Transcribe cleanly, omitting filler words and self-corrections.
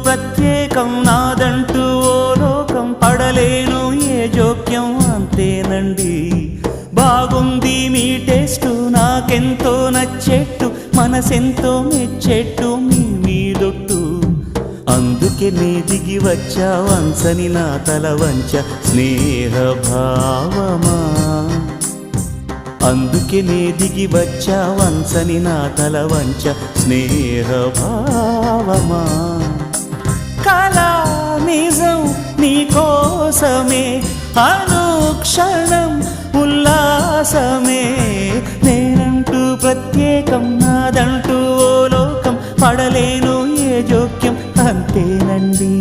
ప్రత్యేకం నాదంటూ ఓ లోకం పడలేను ఏ జోక్యం అంతేనండి బాగుంది మీ టేస్టు నాకెంతో నచ్చేట్టు మనసెంతో మెచ్చేట్టు మీ మీదొట్టు అందుకే నే దిగి వచ్చా వంచని నా తల వంచ స్నేహ భావమా అందుకే నే దిగి వచ్చా వంచని నా తల వంచ స్నేహ భావమా కళా నిజం నీ కోసమే అనుక్షణం ఉల్లాసమే నేనంటూ ప్రత్యేకం నాదంటూ ఓ లోకం పడలేను ఏ జోక్యం అంతేనండి